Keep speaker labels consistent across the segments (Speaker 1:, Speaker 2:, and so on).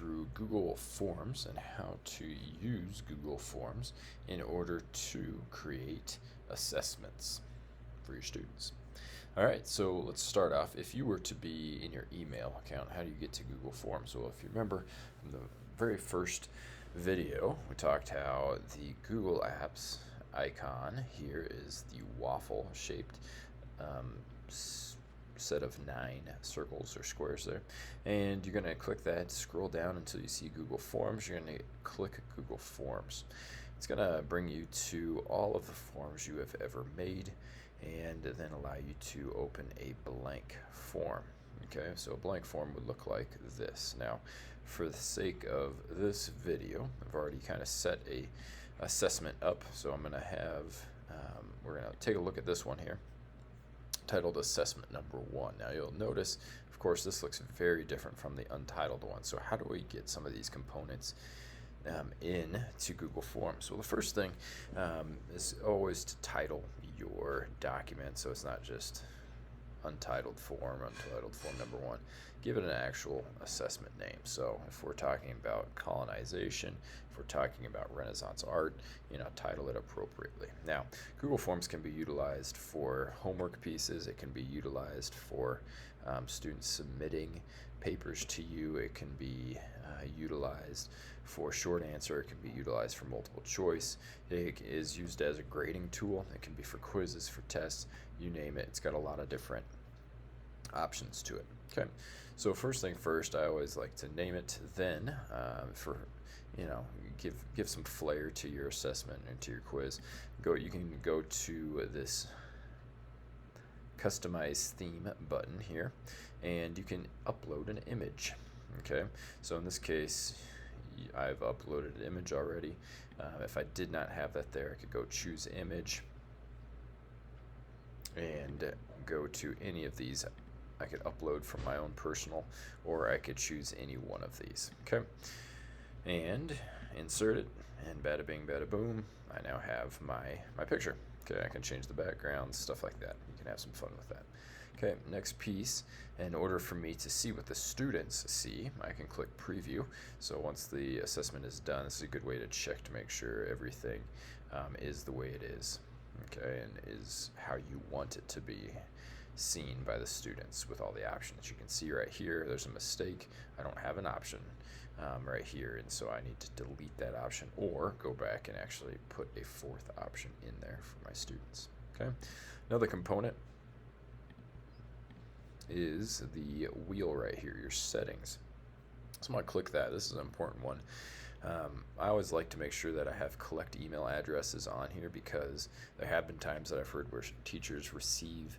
Speaker 1: through Google Forms and how to use Google Forms in order to create assessments for your students. All right, so let's start off. If you were to be in your email account, how do you get to Google Forms? Well, if you remember from the very first video, we talked how the Google Apps icon here is the waffle shaped set of 9 circles or squares there, and you're going to click that, scroll down until you see Google Forms. You're going to click Google Forms. It's going to bring you to all of the forms you have ever made and then allow you to open a blank form. Okay, so a blank form would look like this. Now, for the sake of this video, I've already kind of set a assessment up, so I'm going to have, we're going to take a look at this one here, titled Assessment Number 1. Now you'll notice, of course, this looks very different from the untitled one. So how do we get some of these components in to Google Forms? Well, the first thing is always to title your document, so it's not just untitled form number 1. Give it an actual assessment name. So if we're talking about colonization, if we're talking about Renaissance art, title it appropriately. Now, Google Forms can be utilized for homework pieces. It can be utilized for students submitting papers to you. It can be utilized for short answer. It can be utilized for multiple choice. It is used as a grading tool. It can be for quizzes, for tests, you name it. It's got a lot of different options to it. Okay, so first thing first, I always like to name it. Then give some flair to your assessment and to your quiz. You can go to this customize theme button here, and you can upload an image. Okay, so in this case, I've uploaded an image already. If I did not have that there, I could go choose image and go to any of these. I could upload from my own personal, or I could choose any one of these. Okay, and insert it, and bada bing, bada boom, I now have my picture. Okay, I can change the background, stuff like that. You can have some fun with that. Okay, next piece, in order for me to see what the students see, I can click preview. So once the assessment is done, this is a good way to check to make sure everything is the way it is, okay, and is how you want it to be seen by the students with all the options. You can see right here, there's a mistake. I don't have an option right here, and so I need to delete that option or go back and actually put a 4th option in there for my students. Okay, another component is the wheel right here, your settings. So I'm going to click that. This is an important one. I always like to make sure that I have collect email addresses on here, because there have been times that I've heard where teachers receive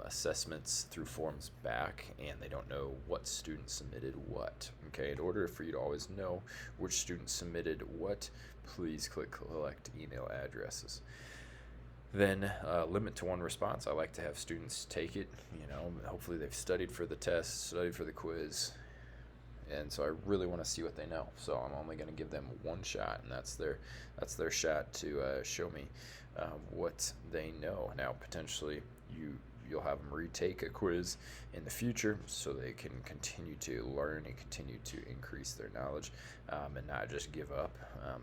Speaker 1: assessments through forms back and they don't know what student submitted what. Okay, in order for you to always know which student submitted what, please click collect email addresses. Then limit to 1 response. I like to have students take it, hopefully they've studied for the test, studied for the quiz, and so I really want to see what they know. So I'm only going to give them 1 shot, and that's their shot to show me what they know. Now, potentially you'll have them retake a quiz in the future so they can continue to learn and continue to increase their knowledge, and not just give up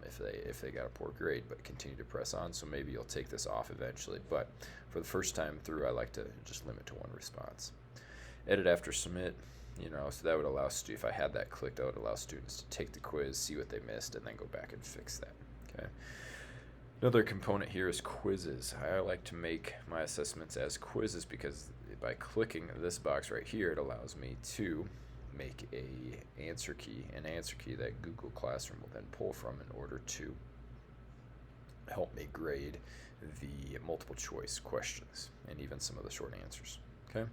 Speaker 1: if they got a poor grade, but continue to press on. So maybe you'll take this off eventually, but for the first time through, I like to just limit to 1 response. Edit after submit. So that would allow, if I had that clicked, that would allow students to take the quiz, see what they missed, and then go back and fix that. Okay. Another component here is quizzes. I like to make my assessments as quizzes because by clicking this box right here, it allows me to make an answer key that Google Classroom will then pull from in order to help me grade the multiple choice questions and even some of the short answers. Okay,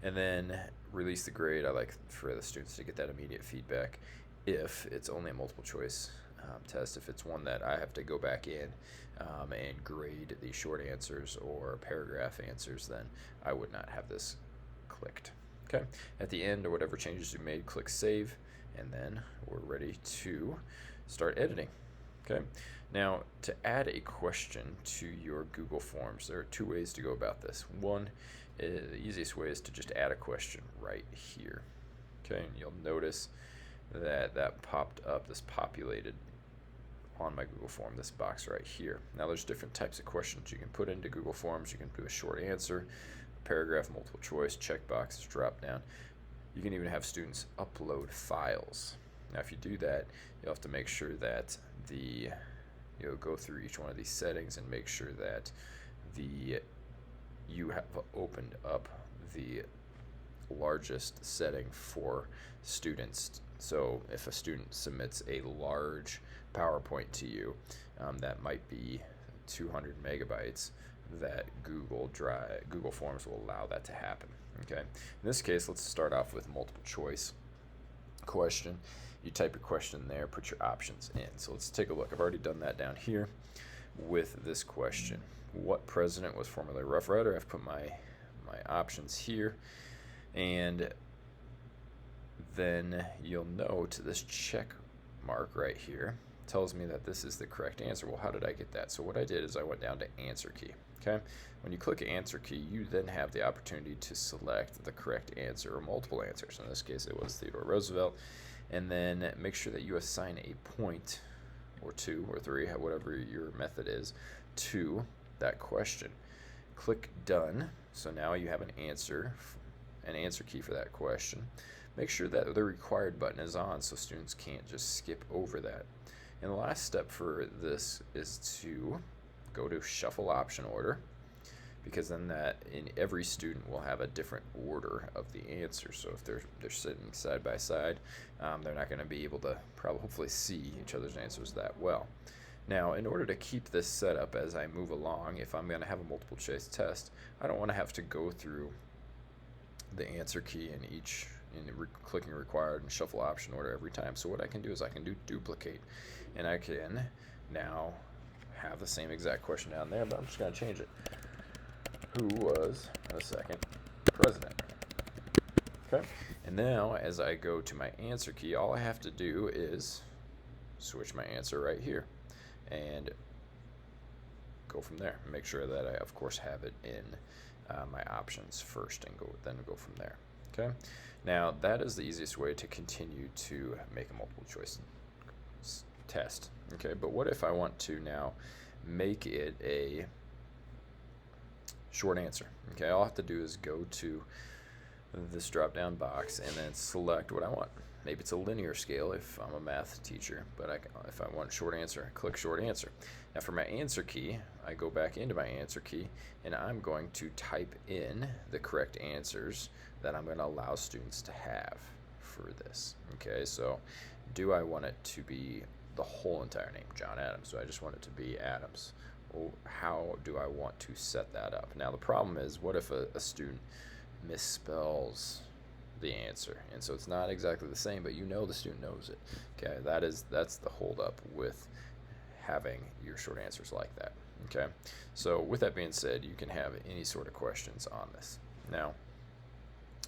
Speaker 1: and then release the grade. I like for the students to get that immediate feedback. If it's only a multiple choice test, if it's one that I have to go back in and grade the short answers or paragraph answers, then I would not have this clicked. Okay, at the end, or whatever changes you made, click save, and then we're ready to start editing. Okay, now to add a question to your Google Forms, there are 2 ways to go about this. One, the easiest way is to just add a question right here. Okay, and you'll notice that popped up, this populated on my Google form, this box right here. Now there's different types of questions you can put into Google Forms. You can do a short answer, a paragraph, multiple choice, checkboxes, drop down. You can even have students upload files. Now if you do that, you'll have to make sure that you'll go through each one of these settings and make sure that you have opened up the largest setting for students. So if a student submits a large PowerPoint to you, that might be 200 megabytes, that Google Forms will allow that to happen. Okay. In this case, let's start off with multiple choice question. You type your question there, put your options in. So let's take a look. I've already done that down here with this question. What president was formerly Rough Rider? I've put my options here, and then you'll note this check mark right here tells me that this is the correct answer. Well, how did I get that? So what I did is I went down to answer key. Okay, when you click answer key, you then have the opportunity to select the correct answer or multiple answers. In this case, it was Theodore Roosevelt. And then make sure that you assign a point or 2 or 3, whatever your method is, to that question. Click done. So now you have an answer key for that question. Make sure that the required button is on so students can't just skip over that. And the last step for this is to go to shuffle option order, because then every student will have a different order of the answer. So if they're sitting side by side, they're not going to be able to hopefully see each other's answers that well. Now, in order to keep this set up as I move along, if I'm going to have a multiple choice test, I don't want to have to go through the answer key in clicking required and shuffle option order every time. So what I can do is I can do duplicate, and I can now have the same exact question down there, but I'm just going to change it. Who was the second president? Okay, and now as I go to my answer key, all I have to do is switch my answer right here and go from there. Make sure that I, of course, have it in my options first, and then go from there. Okay, now that is the easiest way to continue to make a multiple choice test. Okay, but what if I want to now make it a short answer? Okay, all I have to do is go to this drop down box and then select what I want. Maybe it's a linear scale if I'm a math teacher, but if I want short answer, I click short answer. Now for my answer key, I go back into my answer key, and I'm going to type in the correct answers that I'm going to allow students to have for this. Okay, so do I want it to be the whole entire name, John Adams? So I just want it to be Adams. Well, how do I want to set that up? Now the problem is, what if a student misspells the answer, and so it's not exactly the same, but the student knows it? Okay, that's the hold up with having your short answers like that. Okay, so with that being said, you can have any sort of questions on this. Now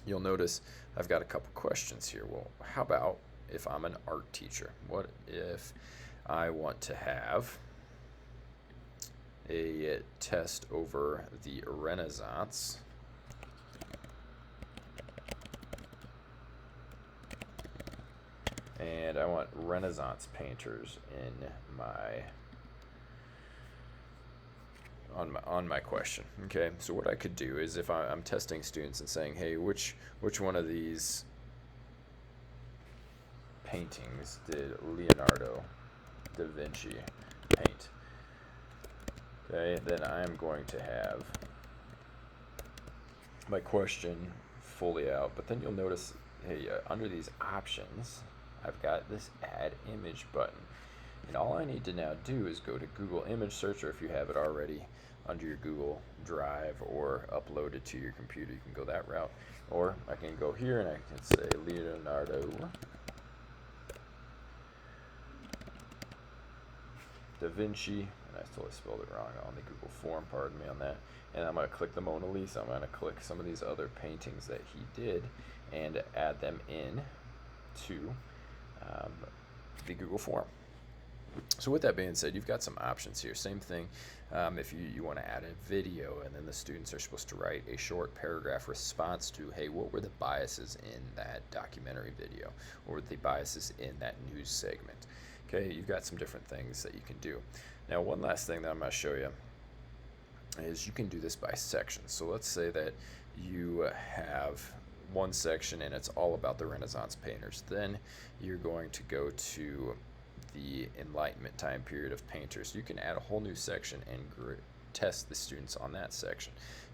Speaker 1: you'll notice I've got a couple questions here. Well, how about if I'm an art teacher? What if I want to have a test over the Renaissance and I want Renaissance painters in on my question? Okay, so what I could do is, if I'm testing students and saying, hey, which one of these paintings did Leonardo da Vinci paint? Okay, then I'm going to have my question fully out, but then you'll notice, hey, under these options, I've got this add image button, and all I need to now do is go to Google Image Search, or if you have it already under your Google Drive or uploaded to your computer, you can go that route, or I can go here and I can say Leonardo da Vinci, and I totally spelled it wrong on the Google form, pardon me on that, and I'm going to click the Mona Lisa. I'm going to click some of these other paintings that he did and add them in to the Google form. So with that being said, you've got some options here. Same thing if you want to add a video, and then the students are supposed to write a short paragraph response to, hey, what were the biases in that documentary video? What were the biases in that news segment? Okay, you've got some different things that you can do. Now, one last thing that I'm going to show you is you can do this by section. So let's say that you have one section and it's all about the Renaissance painters. Then you're going to go to the Enlightenment time period of painters. You can add a whole new section and test the students on that section.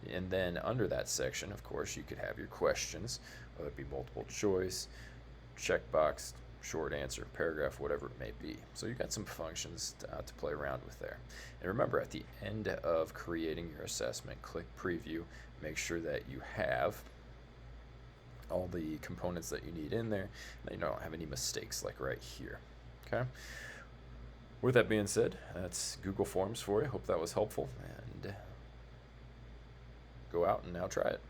Speaker 1: And then under that section, of course, you could have your questions, whether it be multiple choice, checkbox, short answer, paragraph, whatever it may be. So you've got some functions to play around with there. And remember, at the end of creating your assessment, click preview, make sure that you have all the components that you need in there, and that you don't have any mistakes like right here. Okay. With that being said, that's Google Forms for you. Hope that was helpful, and go out and now try it.